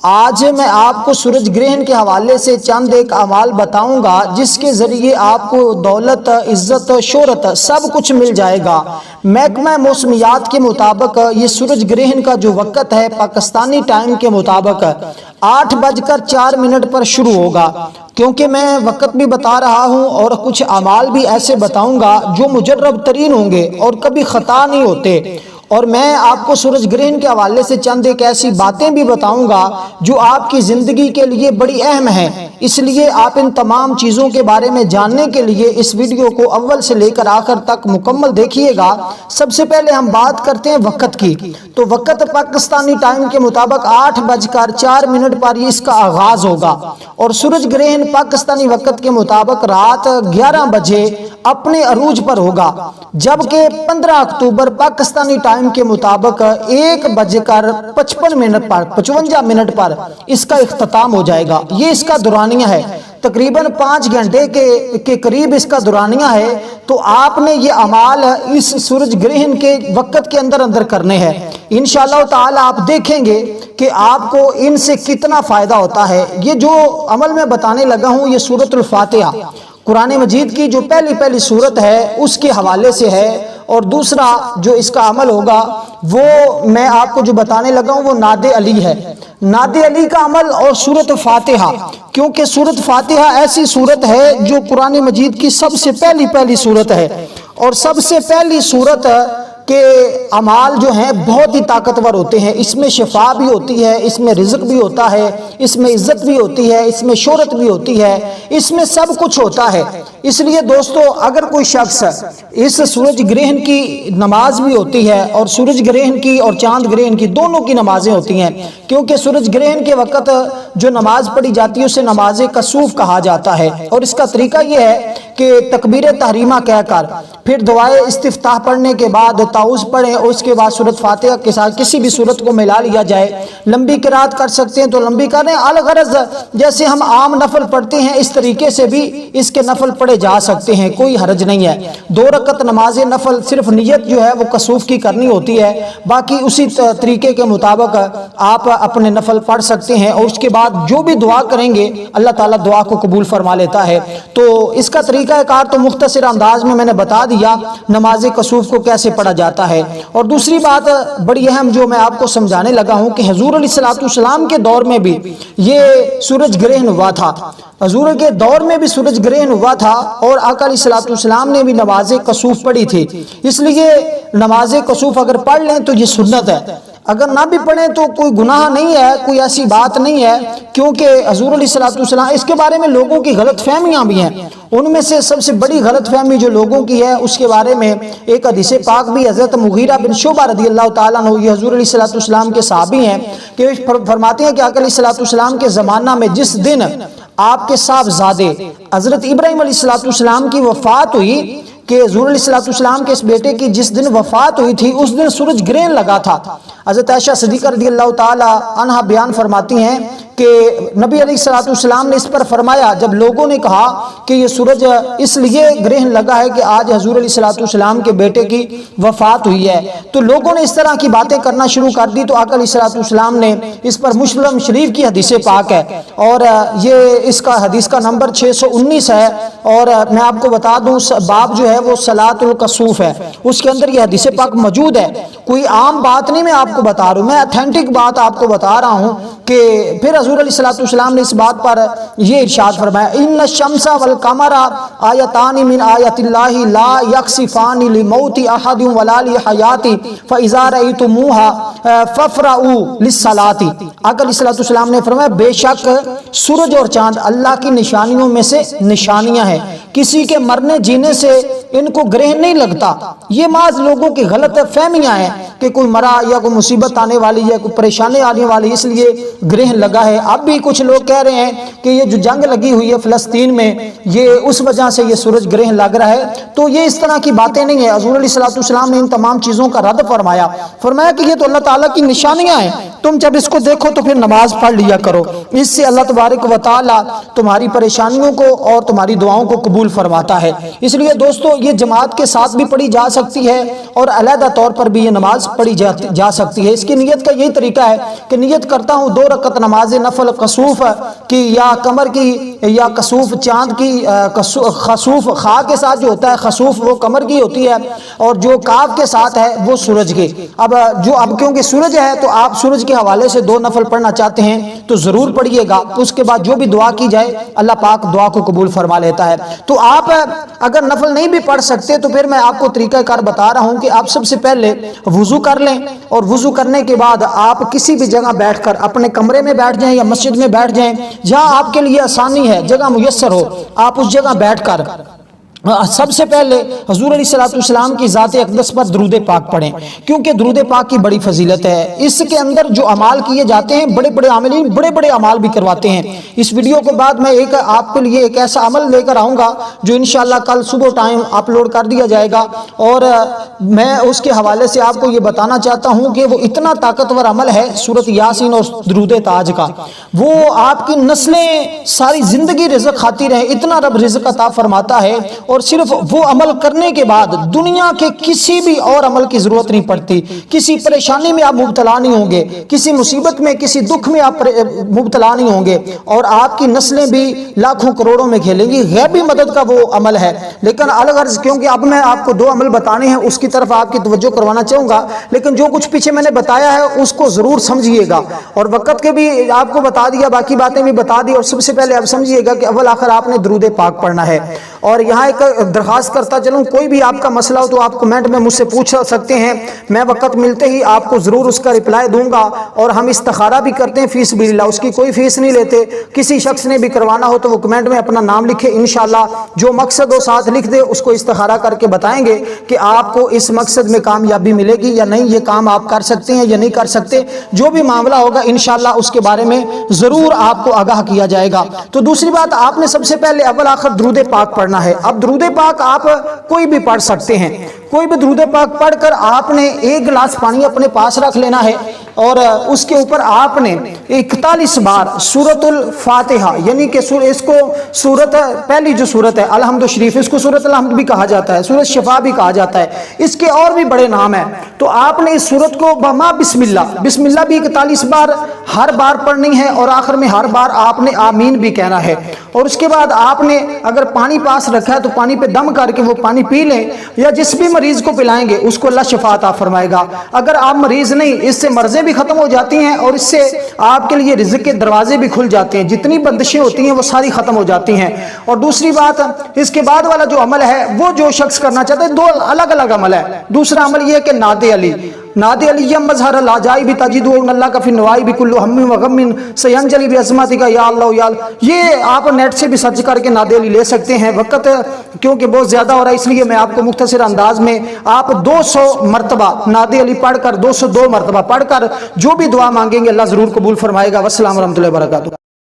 آج میں آپ کو سورج گرہن کے حوالے سے چند ایک اعمال بتاؤں گا جس کے ذریعے آپ کو دولت، عزت، شہرت سب کچھ مل جائے گا۔ محکمہ موسمیات کے مطابق یہ سورج گرہن کا جو وقت ہے پاکستانی ٹائم کے مطابق 8:04 پر شروع ہوگا۔ کیونکہ میں وقت بھی بتا رہا ہوں اور کچھ اعمال بھی ایسے بتاؤں گا جو مجرب ترین ہوں گے اور کبھی خطا نہیں ہوتے، اور میں آپ کو سورج گرہن کے حوالے سے چند ایک ایسی باتیں بھی بتاؤں گا جو آپ کی زندگی کے لیے بڑی اہم ہیں۔ اس لیے آپ ان تمام چیزوں کے بارے میں جاننے کے لیے اس ویڈیو کو اول سے لے کر آخر تک مکمل دیکھیے گا۔ سب سے پہلے ہم بات کرتے ہیں وقت کی۔ تو وقت پاکستانی ٹائم کے مطابق 8:04 پر اس کا آغاز ہوگا، اور سورج گرہن پاکستانی وقت کے مطابق رات 11 بجے اپنے عروج پر ہوگا، جبکہ 15 اکتوبر پاکستانی ٹائم کے مطابق 1:55 پر اس کا اختتام ہو جائے گا۔ یہ اس کا دورانیہ ہے، تقریباً 5 گھنٹے کے قریب اس کا دورانیہ ہے۔ تو آپ نے یہ اعمال اس سورج گرہن کے وقت کے اندر کرنے ہیں۔ انشاءاللہ تعالی آپ دیکھیں گے کہ آپ کو ان سے کتنا فائدہ ہوتا ہے۔ یہ جو عمل میں بتانے لگا ہوں یہ سورۃ الفاتحہ قرآن مجید کی جو پہلی سورت ہے اس کے حوالے سے ہے، اور دوسرا جو اس کا عمل ہوگا وہ میں آپ کو جو بتانے لگا ہوں وہ ناد علی ہے، ناد علی کا عمل اور سورۃ فاتحہ، کیونکہ سورۃ فاتحہ ایسی سورت ہے جو قرآن مجید کی سب سے پہلی سورت ہے، اور سب سے پہلی سورت کہ اعمال جو ہیں بہت ہی طاقتور ہوتے ہیں۔ اس میں شفا بھی ہوتی ہے، اس میں رزق بھی ہوتا ہے، اس میں عزت بھی ہوتی ہے، اس میں شہرت بھی ہوتی ہے، اس میں سب کچھ ہوتا ہے۔ اس لیے دوستو اگر کوئی شخص اس سورج گرہن کی نماز بھی ہوتی ہے، اور سورج گرہن کی اور چاند گرہن کی دونوں کی نمازیں ہوتی ہیں، کیونکہ سورج گرہن کے وقت جو نماز پڑھی جاتی ہے اسے نماز کسوف کہا جاتا ہے، اور اس کا طریقہ یہ ہے کہ تکبیر تحریمہ کہہ کر پھر دعائے استفتاح پڑھنے کے بعد تعوذ پڑھیں، اور اس کے بعد سورۃ فاتحہ کے ساتھ کسی بھی سورت کو ملا لیا جائے۔ لمبی قرات کر سکتے ہیں تو لمبی کریں، الغرض جیسے ہم عام نفل پڑھتے ہیں اس طریقے سے بھی اس کے نفل پڑھے جا سکتے ہیں، کوئی حرج نہیں ہے۔ 2 رکعت نماز نفل صرف نیت جو ہے وہ کسوف کی کرنی ہوتی ہے، باقی اسی طریقے کے مطابق آپ اپنے نفل پڑھ سکتے ہیں، اور اس کے بعد جو بھی دعا کریں گے اللہ تعالیٰ دعا کو قبول فرما لیتا ہے۔ تو اس کا طریقہ کار تو مختصر انداز میں نے بتا دیا نماز کسوف کو کیسے پڑھا جاتا ہے۔ اور دوسری بات بڑی اہم جو میں آپ کو سمجھانے لگا ہوں کہ حضور علیہ السلام کے دور میں بھی یہ سورج گرہن ہوا تھا، حضور کے دور میں بھی سورج گرہن ہوا تھا، اور آقا علیہ السلام نے بھی نماز کسوف پڑھی تھی۔ اس لیے نماز کسوف اگر پڑھ لیں تو یہ سنت ہے، اگر نہ بھی پڑھیں تو کوئی گناہ نہیں ہے، کوئی ایسی بات نہیں ہے، کیونکہ حضور علیہ السلام اس کے بارے میں لوگوں کی غلط فہمیاں بھی ہیں۔ ان میں سے سب سے بڑی غلط فہمی جو لوگوں کی ہے اس کے بارے میں ایک حدیث پاک بھی حضرت مغیرہ بن شعبہ رضی اللہ تعالیٰ عنہ، یہ حضور علیہ السلام کے صحابی ہیں، کہ فرماتے ہیں کہ آقا علیہ السلام کے زمانہ میں جس دن آپ کے صاحبزادے حضرت ابراہیم علیہ السلام کی وفات ہوئی، کہ حضور علیہ السلام کے اس بیٹے کی جس دن وفات ہوئی تھی اس دن سورج گرہن لگا تھا۔ حضرت عائشہ صدیقہ رضی اللہ تعالی عنہا بیان فرماتی ہیں کہ نبی علیہ السلام نے اس پر فرمایا، جب لوگوں نے کہا کہ یہ سورج اس لیے گرہن لگا ہے کہ آج حضور علیہ السلام کے بیٹے کی وفات ہوئی ہے، تو لوگوں نے اس طرح کی باتیں کرنا شروع کر دی، تو آقا علیہ السلام نے اس پر مسلم شریف کی حدیث پاک ہے، اور یہ اس کا حدیث کا نمبر 619 ہے، اور میں آپ کو بتا دوں باب جو ہے وہ صلاۃ الکسوف ہے، اس کے اندر یہ حدیث پاک موجود ہے۔ کوئی عام بات نہیں میں آپ کو بتا رہا ہوں، میں اتھینٹک بات آپ کو بتا رہا ہوں۔ کہ پھر حضور علیہ السلام نے اس بات پر یہ ارشاد فرمایا، ان الشمس والقمر آیتان من آیات اللہ لا یخسفان لموت احد ولا لحیات فاذا رأیتموها فافرعوا للصلاۃ۔ آقا علیہ السلام نے فرمایا بے شک سورج اور چاند اللہ کی نشانیوں میں سے نشانیاں ہیں، کسی کے مرنے جینے سے ان کو گرہن نہیں لگتا۔ یہ محض لوگوں کی غلط فہمیاں ہیں کہ کوئی مرا یا کوئی مصیبت آنے والی ہے، کوئی پریشانی آنے والی اس لیے گرہن لگا ہے۔ اب بھی کچھ لوگ کہہ رہے ہیں کہ یہ جو جنگ لگی ہوئی ہے فلسطین میں یہ اس وجہ سے یہ سورج گرہن لگ رہا ہے، تو یہ اس طرح کی باتیں نہیں ہیں۔ حضور علیہ السلام نے ان تمام چیزوں کا رد فرمایا کہ یہ تو اللہ تعالیٰ کی نشانیاں ہیں، تم جب اس کو دیکھو تو پھر نماز پڑھ لیا کرو، اس سے اللہ تبارک و تعالیٰ تمہاری پریشانیوں کو اور تمہاری دعاؤں کو قبول قبول فرماتا ہے۔ اس لیے دوستو یہ جماعت کے ساتھ بھی پڑھی جا سکتی ہے اور علیحدہ طور پر بھی یہ نماز پڑھی جا سکتی ہے۔ اس کی نیت کا یہی طریقہ ہے کہ نیت کرتا ہوں 2 رکعت نماز نفل کسوف کی یا قمر کی یا کسوف چاند کی، خسوف خا کے ساتھ جو ہوتا ہے، خسوف وہ قمر کی ہوتی ہے، اور جو کاف کے ساتھ ہے وہ سورج کی۔ اب کیونکہ سورج ہے تو آپ سورج کے حوالے سے 2 نفل پڑھنا چاہتے ہیں تو ضرور پڑھیے گا۔ اس کے بعد جو بھی دعا کی جائے اللہ پاک دعا کو قبول فرما لیتا ہے۔ تو آپ اگر نفل نہیں بھی پڑھ سکتے تو پھر میں آپ کو طریقہ کار بتا رہا ہوں کہ آپ سب سے پہلے وضو کر لیں، اور وضو کرنے کے بعد آپ کسی بھی جگہ بیٹھ کر، اپنے کمرے میں بیٹھ جائیں یا مسجد میں بیٹھ جائیں، جہاں آپ کے لیے آسانی ہے، جگہ میسر ہو، آپ اس جگہ بیٹھ کر سب سے پہلے حضور علیہ السلام کی ذات اقدس پر درود پاک پڑھیں، کیونکہ درود پاک کی بڑی فضیلت ہے۔ اس کے اندر جو اعمال کیے جاتے ہیں، بڑے بڑے عاملین بڑے بڑے اعمال بھی کرواتے ہیں۔ اس ویڈیو کے بعد میں آپ کے لیے ایک ایسا عمل لے کر آؤں گا جو انشاءاللہ کل صبح ٹائم اپلوڈ کر دیا جائے گا، اور میں اس کے حوالے سے آپ کو یہ بتانا چاہتا ہوں کہ وہ اتنا طاقتور عمل ہے سورۃ یاسین اور درود تاج کا، وہ آپ کی نسلیں ساری زندگی رزق کھاتی رہیں، اتنا رب رزق عطا فرماتا ہے، اور صرف وہ عمل کرنے کے بعد دنیا کے کسی بھی اور عمل کی ضرورت نہیں پڑتی۔ کسی پریشانی میں آپ مبتلا نہیں ہوں گے، کسی مصیبت میں، کسی دکھ میں آپ مبتلا نہیں ہوں گے، اور آپ کی نسلیں بھی لاکھوں کروڑوں میں کھیلیں گی۔ غیبی مدد کا وہ عمل ہے، لیکن الغرض کیونکہ اب میں آپ کو 2 عمل بتانے ہیں، اس کی طرف آپ کی توجہ کروانا چاہوں گا، لیکن جو کچھ پیچھے میں نے بتایا ہے اس کو ضرور سمجھیے گا، اور وقت کے بھی آپ کو بتا دیا، باقی باتیں بھی بتا دی، اور سب سے پہلے آپ سمجھیے گا کہ اول آخر آپ نے درود پاک پڑھنا ہے۔ اور یہاں ایک درخواست کرتا چلوں، کوئی بھی آپ کا مسئلہ ہو تو آپ کمنٹ میں مجھ سے پوچھ سکتے ہیں، میں وقت ملتے ہی آپ کو ضرور اس کا رپلائی دوں گا، اور ہم استخارہ بھی کرتے ہیں فی سبیل اللہ، اس کی کوئی فیس نہیں لیتے۔ کسی شخص نے بھی کروانا ہو تو وہ کمنٹ میں اپنا نام لکھے، انشاءاللہ جو مقصد ہو ساتھ لکھ دے، اس کو استخارہ کر کے بتائیں گے کہ آپ کو اس مقصد میں کامیابی ملے گی یا نہیں، یہ کام آپ کر سکتے ہیں یا نہیں کر سکتے، جو بھی معاملہ ہوگا انشاءاللہ اس کے بارے میں ضرور آپ کو آگاہ کیا جائے گا۔ تو دوسری بات، آپ نے سب سے پہلے اول آخر درود پاک پڑھنا ہے۔ اب درود پاک آپ کوئی بھی پڑھ سکتے ہیں، کوئی بھی درود پاک پڑھ کر آپ نے 1 گلاس پانی اپنے پاس رکھ لینا ہے، اور اس کے اوپر آپ نے 41 بار سورۃ الفاتحہ، یعنی کہ اس کو سورت پہلی جو سورت ہے الحمد شریف، اس کو سورۃ الحمد بھی کہا جاتا ہے، سورۃ شفا بھی کہا جاتا ہے، اس کے اور بھی بڑے نام ہیں۔ تو آپ نے اس سورت کو بما بسم اللہ بھی 41 بار ہر بار پڑھنی ہے، اور آخر میں ہر بار آپ نے آمین بھی کہنا ہے۔ اور اس کے بعد آپ نے اگر پانی پاس رکھا ہے تو پانی پہ دم کر کے وہ پانی پی لیں، یا جس بھی مریض کو پلائیں گے اس کو اللہ شفا عطا فرمائے گا۔ اگر آپ مریض نہیں، اس سے مرضیں بھی ختم ہو جاتی ہیں، اور اس سے آپ کے لیے رزق کے دروازے بھی کھل جاتے ہیں، جتنی بندشیں ہوتی ہیں وہ ساری ختم ہو جاتی ہیں۔ اور دوسری بات، اس کے بعد والا جو عمل ہے وہ جو شخص کرنا چاہتا ہے، 2 الگ الگ عمل ہے۔ دوسرا عمل یہ ہے کہ ناد علی مظہر العجائب تجد اللہ کا فی النوائب بکل ہم و غم سینجلی بعظمتک یا اللہ یا اللہ، یہ آپ نیٹ سے بھی سرچ کر کے ناد علی لے سکتے ہیں۔ وقت کیونکہ بہت زیادہ ہو رہا ہے اس لیے میں آپ کو مختصر انداز میں آپ 200 مرتبہ ناد علی پڑھ کر 202 مرتبہ پڑھ کر جو بھی دعا مانگیں گے اللہ ضرور قبول فرمائے گا۔ والسلام ورحمۃ اللہ وبرکاتہ۔